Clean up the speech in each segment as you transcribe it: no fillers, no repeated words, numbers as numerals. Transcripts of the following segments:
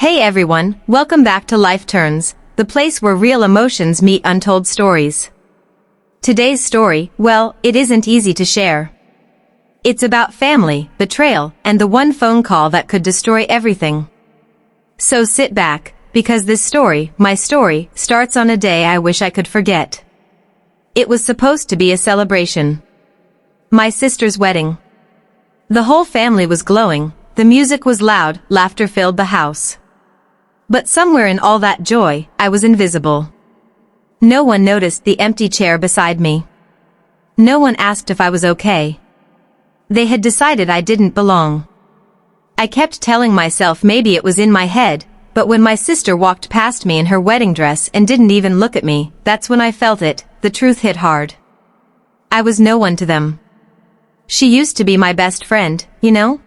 Hey everyone, welcome back to Life Turns, the place where real emotions meet untold stories. Today's story, well, it isn't easy to share. It's about family, betrayal, and the one phone call that could destroy everything. So sit back, because this story, my story, starts on a day I wish I could forget. It was supposed to be a celebration. My sister's wedding. The whole family was glowing, the music was loud, laughter filled the house. But somewhere in all that joy, I was invisible. No one noticed the empty chair beside me. No one asked if I was okay. They had decided I didn't belong. I kept telling myself maybe it was in my head, but when my sister walked past me in her wedding dress and didn't even look at me, that's when I felt it, the truth hit hard. I was no one to them. She used to be my best friend, you know?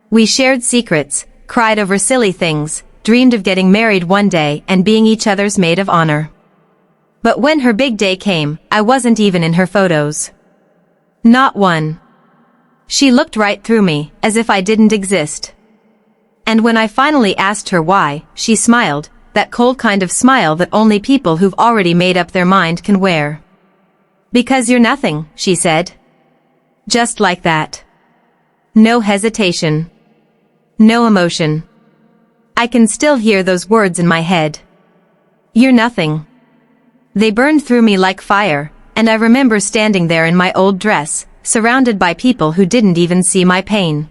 We shared secrets, cried over silly things, dreamed of getting married one day and being each other's maid of honor. But when her big day came, I wasn't even in her photos. Not one. She looked right through me, as if I didn't exist. And when I finally asked her why, she smiled, that cold kind of smile that only people who've already made up their mind can wear. "Because you're nothing," she said. Just like that. No hesitation. No emotion. I can still hear those words in my head. You're nothing. They burned through me like fire, and I remember standing there in my old dress, surrounded by people who didn't even see my pain.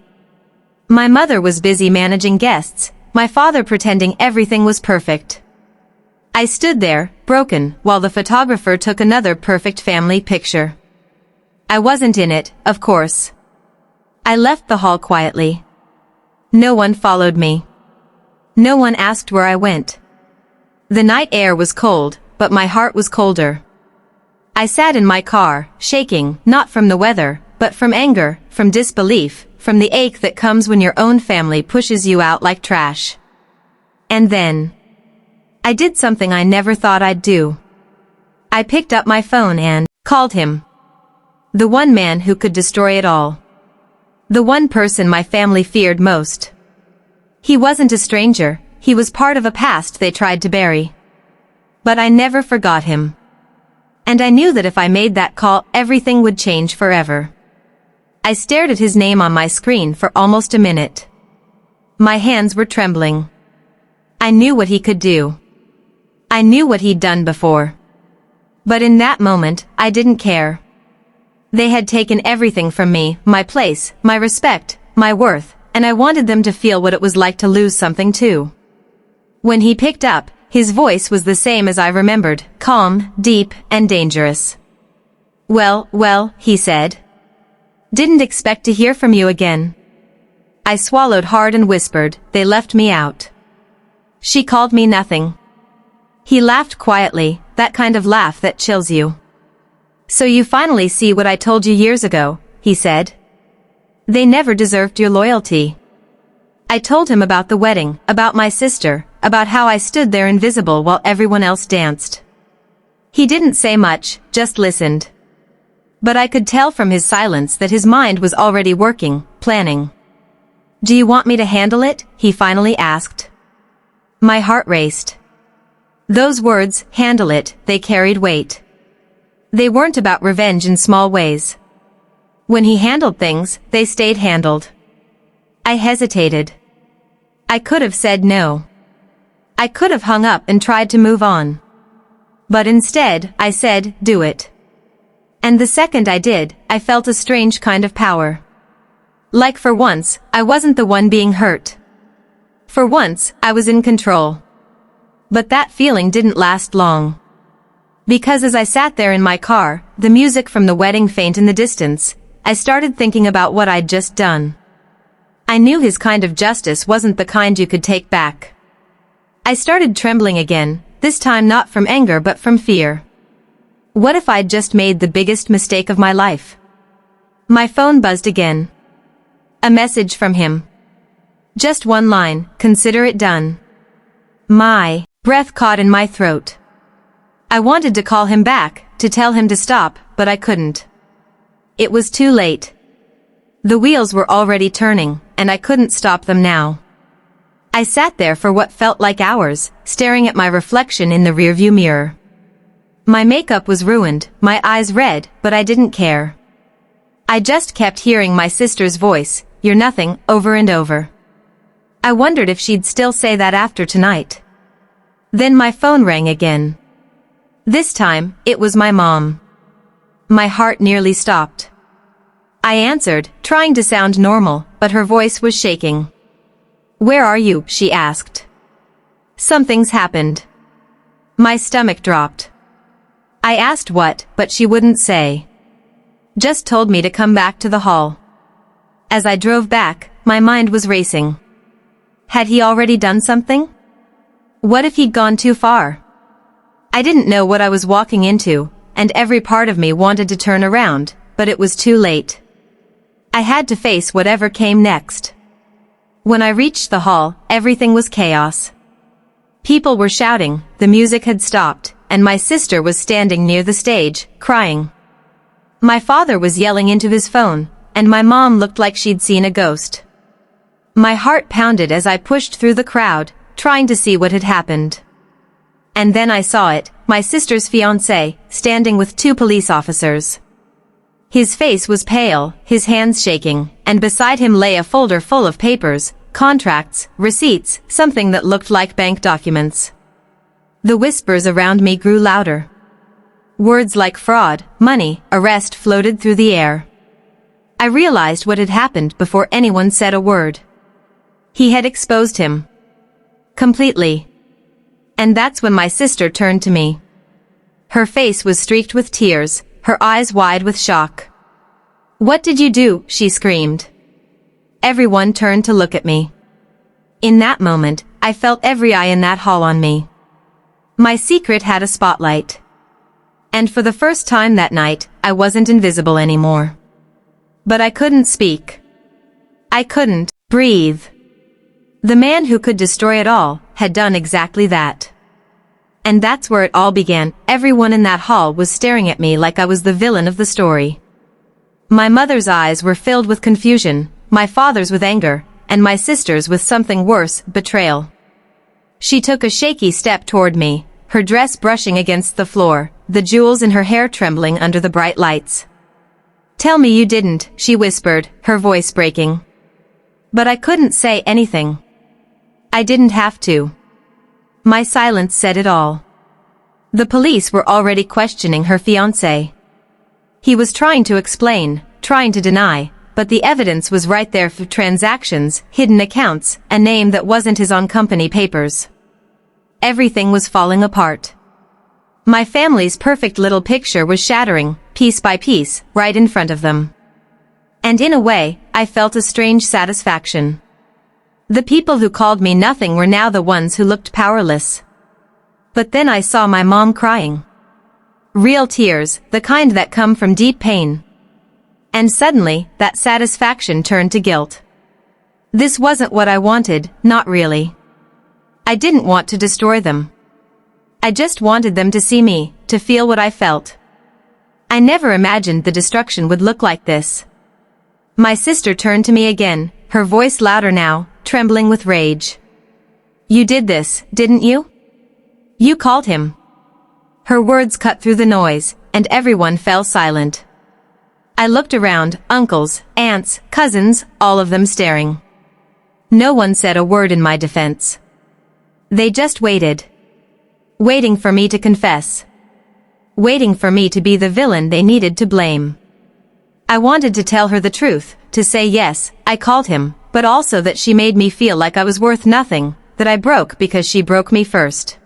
My mother was busy managing guests, my father pretending everything was perfect. I stood there, broken, while the photographer took another perfect family picture. I wasn't in it, of course. I left the hall quietly. No one followed me. No one asked where I went. The night air was cold, but my heart was colder. I sat in my car, shaking, not from the weather, but from anger, from disbelief, from the ache that comes when your own family pushes you out like trash. And then, I did something I never thought I'd do. I picked up my phone and called him. The one man who could destroy it all. The one person my family feared most. He wasn't a stranger, he was part of a past they tried to bury. But I never forgot him. And I knew that if I made that call, everything would change forever. I stared at his name on my screen for almost a minute. My hands were trembling. I knew what he could do. I knew what he'd done before. But in that moment, I didn't care. They had taken everything from me, my place, my respect, my worth, and I wanted them to feel what it was like to lose something too. When he picked up, his voice was the same as I remembered, calm, deep, and dangerous. Well, he said. Didn't expect to hear from you again. I swallowed hard and whispered, they left me out. She called me nothing. He laughed quietly, that kind of laugh that chills you. So you finally see what I told you years ago, he said. They never deserved your loyalty. I told him about the wedding, about my sister, about how I stood there invisible while everyone else danced. He didn't say much, just listened. But I could tell from his silence that his mind was already working, planning. Do you want me to handle it? He finally asked. My heart raced. Those words, handle it, they carried weight. They weren't about revenge in small ways. When he handled things, they stayed handled. I hesitated. I could have said no. I could have hung up and tried to move on. But instead, I said, do it. And the second I did, I felt a strange kind of power. Like for once, I wasn't the one being hurt. For once, I was in control. But that feeling didn't last long. Because as I sat there in my car, the music from the wedding faint in the distance, I started thinking about what I'd just done. I knew his kind of justice wasn't the kind you could take back. I started trembling again, this time not from anger but from fear. What if I'd just made the biggest mistake of my life? My phone buzzed again. A message from him. Just one line, consider it done. My breath caught in my throat. I wanted to call him back, to tell him to stop, but I couldn't. It was too late. The wheels were already turning, and I couldn't stop them now. I sat there for what felt like hours, staring at my reflection in the rearview mirror. My makeup was ruined, my eyes red, but I didn't care. I just kept hearing my sister's voice, "You're nothing," over and over. I wondered if she'd still say that after tonight. Then my phone rang again. This time, it was my mom. My heart nearly stopped. I answered, trying to sound normal, but her voice was shaking. "Where are you?" she asked. "Something's happened." My stomach dropped. I asked what, but she wouldn't say. Just told me to come back to the hall. As I drove back, my mind was racing. Had he already done something? What if he'd gone too far? I didn't know what I was walking into, and every part of me wanted to turn around, but it was too late. I had to face whatever came next. When I reached the hall, everything was chaos. People were shouting, the music had stopped, and my sister was standing near the stage, crying. My father was yelling into his phone, and my mom looked like she'd seen a ghost. My heart pounded as I pushed through the crowd, trying to see what had happened. And then I saw it, my sister's fiancé, standing with two police officers. His face was pale, his hands shaking, and beside him lay a folder full of papers, contracts, receipts, something that looked like bank documents. The whispers around me grew louder. Words like fraud, money, arrest floated through the air. I realized what had happened before anyone said a word. He had exposed him. Completely. And that's when my sister turned to me. Her face was streaked with tears, her eyes wide with shock. "What did you do?" she screamed. Everyone turned to look at me. In that moment, I felt every eye in that hall on me. My secret had a spotlight. And for the first time that night, I wasn't invisible anymore. But I couldn't speak. I couldn't breathe. The man who could destroy it all had done exactly that. And that's where it all began. Everyone in that hall was staring at me like I was the villain of the story. My mother's eyes were filled with confusion, my father's with anger, and my sister's with something worse, betrayal. She took a shaky step toward me, her dress brushing against the floor, the jewels in her hair trembling under the bright lights. "Tell me you didn't," she whispered, her voice breaking. But I couldn't say anything. I didn't have to. My silence said it all. The police were already questioning her fiancé. He was trying to explain, trying to deny, but the evidence was right there for transactions, hidden accounts, a name that wasn't his on company papers. Everything was falling apart. My family's perfect little picture was shattering, piece by piece, right in front of them. And in a way, I felt a strange satisfaction. The people who called me nothing were now the ones who looked powerless. But then I saw my mom crying. Real tears, the kind that come from deep pain. And suddenly, that satisfaction turned to guilt. This wasn't what I wanted, not really. I didn't want to destroy them. I just wanted them to see me, to feel what I felt. I never imagined the destruction would look like this. My sister turned to me again, her voice louder now, trembling with rage. "You did this, didn't you? You called him." Her words cut through the noise, and everyone fell silent. I looked around, uncles, aunts, cousins, all of them staring. No one said a word in my defense. They just waited. Waiting for me to confess. Waiting for me to be the villain they needed to blame. I wanted to tell her the truth, to say yes, I called him, but also that she made me feel like I was worth nothing, that I broke because she broke me first.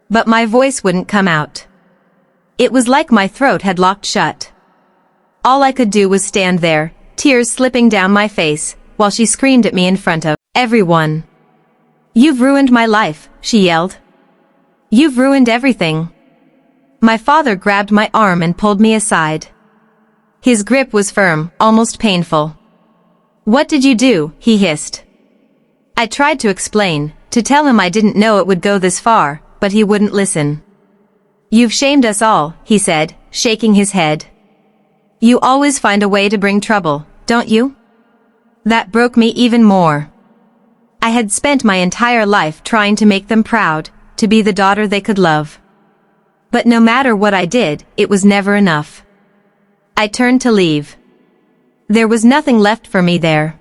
But my voice wouldn't come out. It was like my throat had locked shut. All I could do was stand there, tears slipping down my face, while she screamed at me in front of everyone. "You've ruined my life," she yelled. "You've ruined everything." My father grabbed my arm and pulled me aside. His grip was firm, almost painful. "What did you do?" he hissed. I tried to explain, to tell him I didn't know it would go this far, but he wouldn't listen. "You've shamed us all," he said, shaking his head. "You always find a way to bring trouble, don't you?" That broke me even more. I had spent my entire life trying to make them proud, to be the daughter they could love. But no matter what I did, it was never enough. I turned to leave. There was nothing left for me there.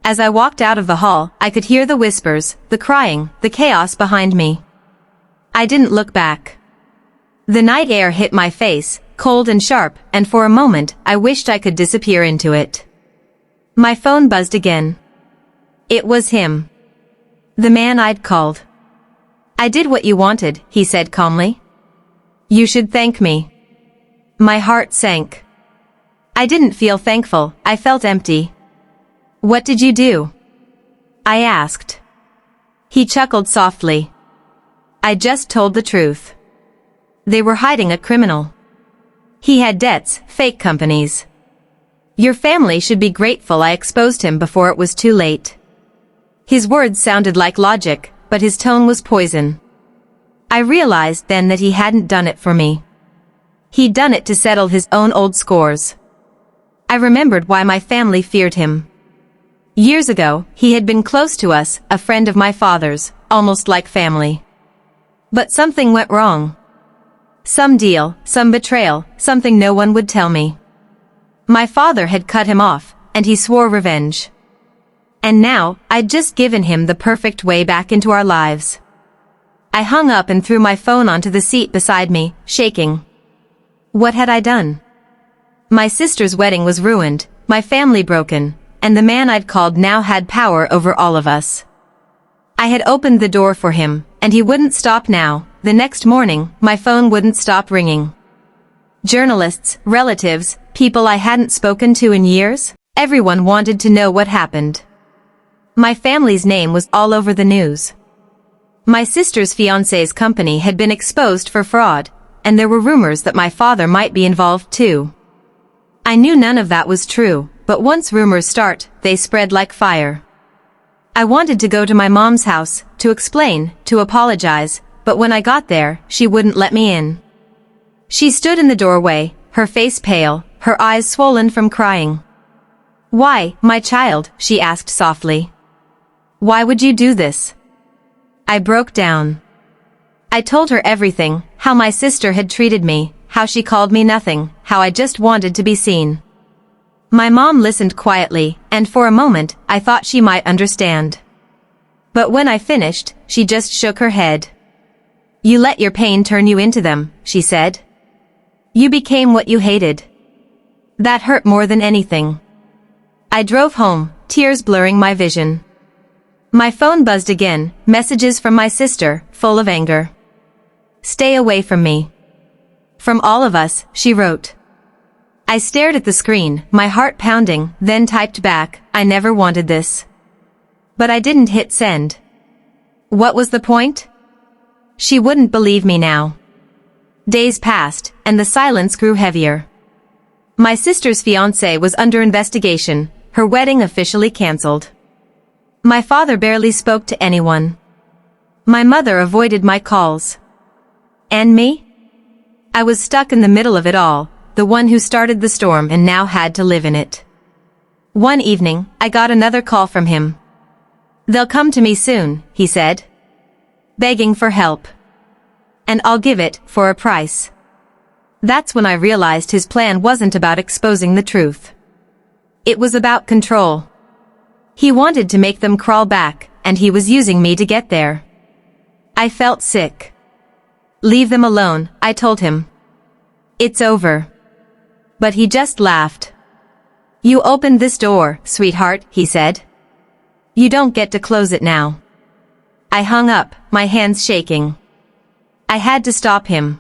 As I walked out of the hall, I could hear the whispers, the crying, the chaos behind me. I didn't look back. The night air hit my face, cold and sharp, and for a moment, I wished I could disappear into it. My phone buzzed again. It was him. The man I'd called. "I did what you wanted," he said calmly. "You should thank me." My heart sank. I didn't feel thankful, I felt empty. "What did you do?" I asked. He chuckled softly. "I just told the truth. They were hiding a criminal. He had debts, fake companies. Your family should be grateful I exposed him before it was too late." His words sounded like logic, but his tone was poison. I realized then that he hadn't done it for me. He'd done it to settle his own old scores. I remembered why my family feared him. Years ago, he had been close to us, a friend of my father's, almost like family. But something went wrong. Some deal, some betrayal, something no one would tell me. My father had cut him off, and he swore revenge. And now, I'd just given him the perfect way back into our lives. I hung up and threw my phone onto the seat beside me, shaking. What had I done? My sister's wedding was ruined, my family broken, and the man I'd called now had power over all of us. I had opened the door for him, and he wouldn't stop now. The next morning, my phone wouldn't stop ringing. Journalists, relatives, people I hadn't spoken to in years, everyone wanted to know what happened. My family's name was all over the news. My sister's fiancé's company had been exposed for fraud, and there were rumors that my father might be involved too. I knew none of that was true, but once rumors start, they spread like fire. I wanted to go to my mom's house, to explain, to apologize, but when I got there, she wouldn't let me in. She stood in the doorway, her face pale, her eyes swollen from crying. "Why, my child?" she asked softly. "Why would you do this?" I broke down. I told her everything, how my sister had treated me, how she called me nothing, how I just wanted to be seen. My mom listened quietly, and for a moment, I thought she might understand. But when I finished, she just shook her head. "You let your pain turn you into them," she said. "You became what you hated." That hurt more than anything. I drove home, tears blurring my vision. My phone buzzed again, messages from my sister, full of anger. "Stay away from me. From all of us," she wrote. I stared at the screen, my heart pounding, then typed back, "I never wanted this." But I didn't hit send. What was the point? She wouldn't believe me now. Days passed, and the silence grew heavier. My sister's fiancé was under investigation, her wedding officially cancelled. My father barely spoke to anyone. My mother avoided my calls. And me? I was stuck in the middle of it all, the one who started the storm and now had to live in it. One evening, I got another call from him. "They'll come to me soon," he said. "Begging for help. And I'll give it, for a price." That's when I realized his plan wasn't about exposing the truth. It was about control. He wanted to make them crawl back, and he was using me to get there. I felt sick. "Leave them alone," I told him. "It's over." But he just laughed. "You opened this door, sweetheart," he said. "You don't get to close it now." I hung up, my hands shaking. I had to stop him.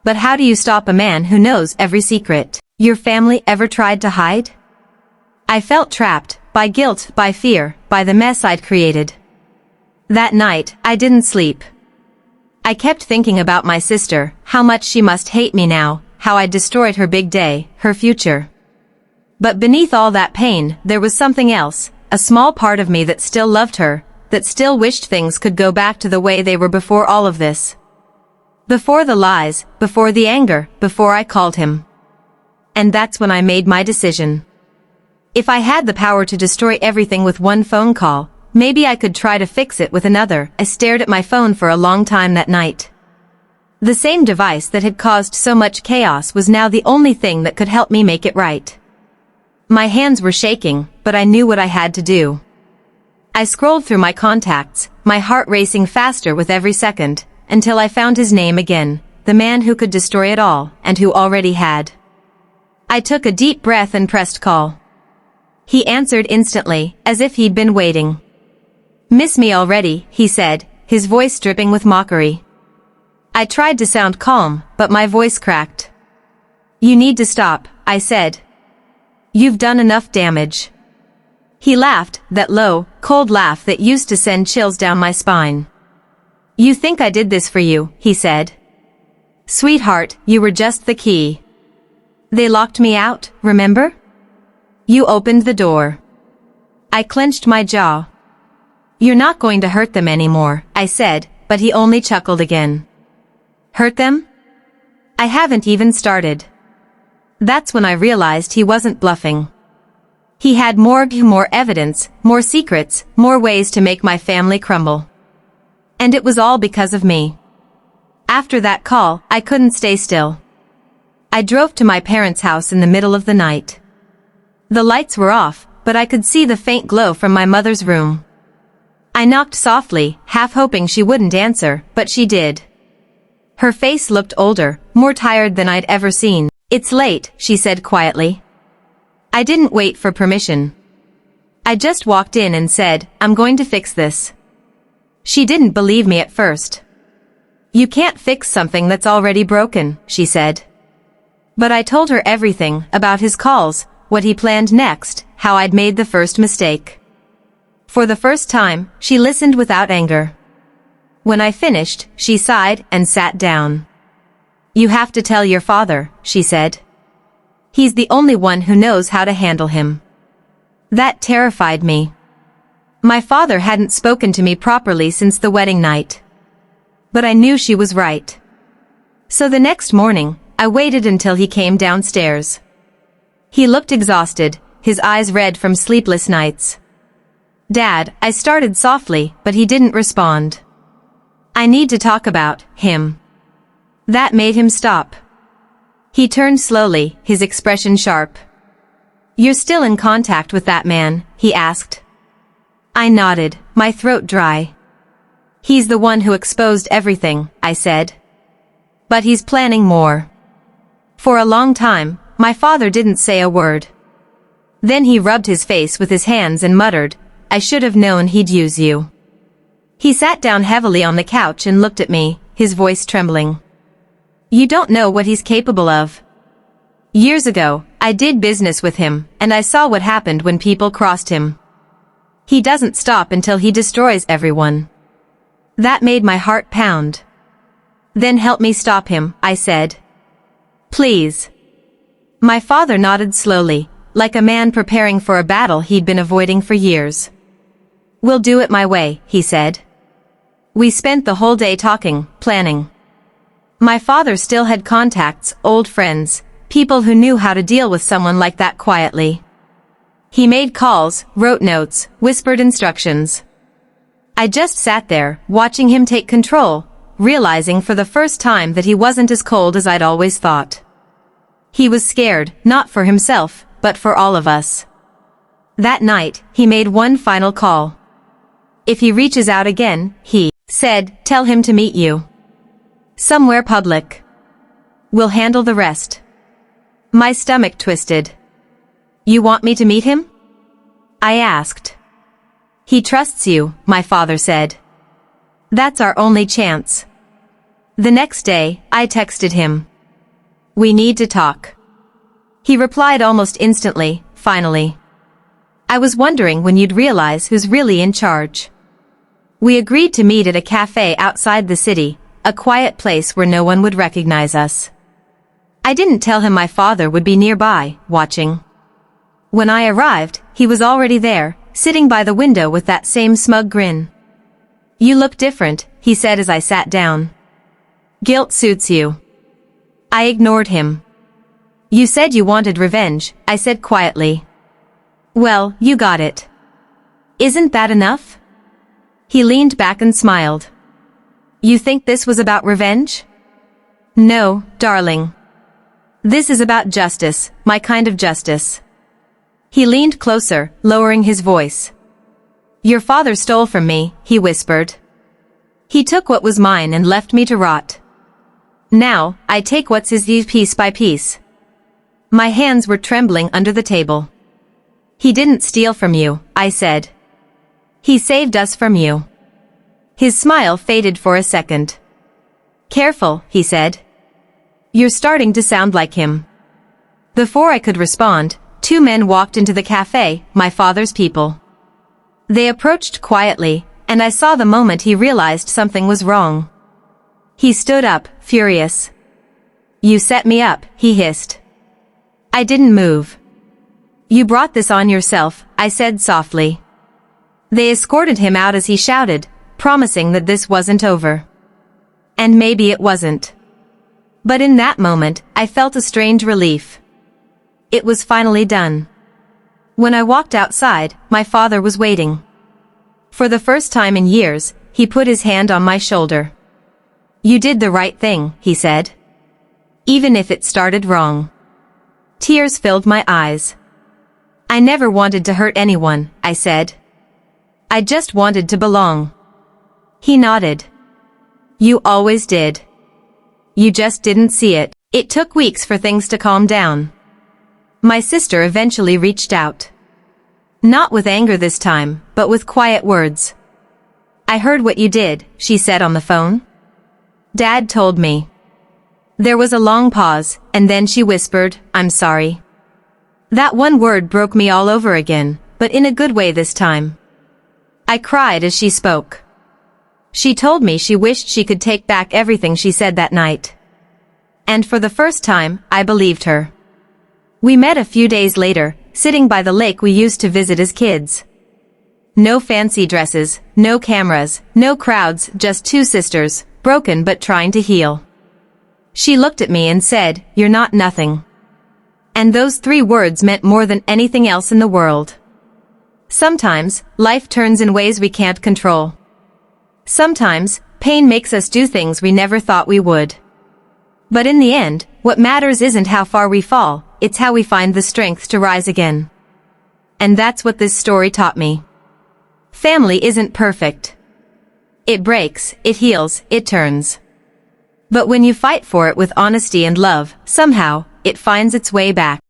But how do you stop a man who knows every secret your family ever tried to hide? I felt trapped, by guilt, by fear, by the mess I'd created. That night, I didn't sleep. I kept thinking about my sister, how much she must hate me now, how I'd destroyed her big day, her future. But beneath all that pain, there was something else, a small part of me that still loved her, that still wished things could go back to the way they were before all of this. Before the lies, before the anger, before I called him. And that's when I made my decision. If I had the power to destroy everything with one phone call, Maybe I could try to fix it with another. I stared at my phone for a long time that night. The same device that had caused so much chaos was now the only thing that could help me make it right. My hands were shaking, but I knew what I had to do. I scrolled through my contacts, my heart racing faster with every second, until I found his name again, the man who could destroy it all, and who already had. I took a deep breath and pressed call. He answered instantly, as if he'd been waiting. "Miss me already," he said, his voice dripping with mockery. I tried to sound calm, but my voice cracked. "You need to stop," I said. "You've done enough damage." He laughed, that low, cold laugh that used to send chills down my spine. "You think I did this for you," he said. "Sweetheart, you were just the key. They locked me out, remember? You opened the door." I clenched my jaw. "You're not going to hurt them anymore," I said, but he only chuckled again. "Hurt them? I haven't even started." That's when I realized he wasn't bluffing. He had more evidence, more secrets, more ways to make my family crumble. And it was all because of me. After that call, I couldn't stay still. I drove to my parents' house in the middle of the night. The lights were off, but I could see the faint glow from my mother's room. I knocked softly, half hoping she wouldn't answer, but she did. Her face looked older, more tired than I'd ever seen. "It's late," she said quietly. I didn't wait for permission. I just walked in and said, "I'm going to fix this." She didn't believe me at first. "You can't fix something that's already broken," she said. But I told her everything, about his calls, what he planned next, how I'd made the first mistake. For the first time, she listened without anger. When I finished, she sighed and sat down. "You have to tell your father," she said. "He's the only one who knows how to handle him." That terrified me. My father hadn't spoken to me properly since the wedding night. But I knew she was right. So the next morning, I waited until he came downstairs. He looked exhausted, his eyes red from sleepless nights. "Dad," I started softly, but he didn't respond. "I need to talk about him." That made him stop. He turned slowly, his expression sharp. "You're still in contact with that man?" he asked. I nodded, my throat dry. "He's the one who exposed everything," I said. "But he's planning more." For a long time, my father didn't say a word. Then he rubbed his face with his hands and muttered, "I should have known he'd use you." He sat down heavily on the couch and looked at me, his voice trembling. "You don't know what he's capable of. Years ago, I did business with him, and I saw what happened when people crossed him. He doesn't stop until he destroys everyone." That made my heart pound. "Then help me stop him," I said. "Please." My father nodded slowly, like a man preparing for a battle he'd been avoiding for years. "We'll do it my way," he said. We spent the whole day talking, planning. My father still had contacts, old friends, people who knew how to deal with someone like that quietly. He made calls, wrote notes, whispered instructions. I just sat there, watching him take control, realizing for the first time that he wasn't as cold as I'd always thought. He was scared, not for himself, but for all of us. That night, he made one final call. "If he reaches out again," he said, "tell him to meet you. Somewhere public. We'll handle the rest." My stomach twisted. "You want me to meet him?" I asked. "He trusts you," my father said. "That's our only chance." The next day, I texted him. "We need to talk." He replied almost instantly, "Finally. I was wondering when you'd realize who's really in charge." We agreed to meet at a cafe outside the city, a quiet place where no one would recognize us. I didn't tell him my father would be nearby, watching. When I arrived, he was already there, sitting by the window with that same smug grin. "You look different," he said as I sat down. "Guilt suits you." I ignored him. "You said you wanted revenge," I said quietly. "Well, you got it. Isn't that enough?" He leaned back and smiled. You think this was about revenge? No, darling. This is about justice, my kind of justice. He leaned closer, lowering his voice. Your father stole from me, he whispered. He took what was mine and left me to rot. Now, I take what's his piece by piece. My hands were trembling under the table. He didn't steal from you, I said. He saved us from you. His smile faded for a second. Careful, he said. You're starting to sound like him. Before I could respond, two men walked into the cafe, my father's people. They approached quietly, and I saw the moment he realized something was wrong. He stood up, furious. You set me up, he hissed. I didn't move. You brought this on yourself, I said softly. They escorted him out as he shouted, promising that this wasn't over. And maybe it wasn't. But in that moment, I felt a strange relief. It was finally done. When I walked outside, my father was waiting. For the first time in years, he put his hand on my shoulder. You did the right thing, he said. Even if it started wrong. Tears filled my eyes. I never wanted to hurt anyone, I said. I just wanted to belong. He nodded. You always did. You just didn't see it. It took weeks for things to calm down. My sister eventually reached out. Not with anger this time, but with quiet words. I heard what you did, she said on the phone. Dad told me. There was a long pause, and then she whispered, I'm sorry. That one word broke me all over again, but in a good way this time. I cried as she spoke. She told me she wished she could take back everything she said that night. And for the first time, I believed her. We met a few days later, sitting by the lake we used to visit as kids. No fancy dresses, no cameras, no crowds, just two sisters, broken but trying to heal. She looked at me and said, You're not nothing. And those 3 words meant more than anything else in the world. Sometimes, life turns in ways we can't control. Sometimes, pain makes us do things we never thought we would. But in the end, what matters isn't how far we fall, it's how we find the strength to rise again. And that's what this story taught me. Family isn't perfect. It breaks, it heals, it turns. But when you fight for it with honesty and love, somehow, it finds its way back.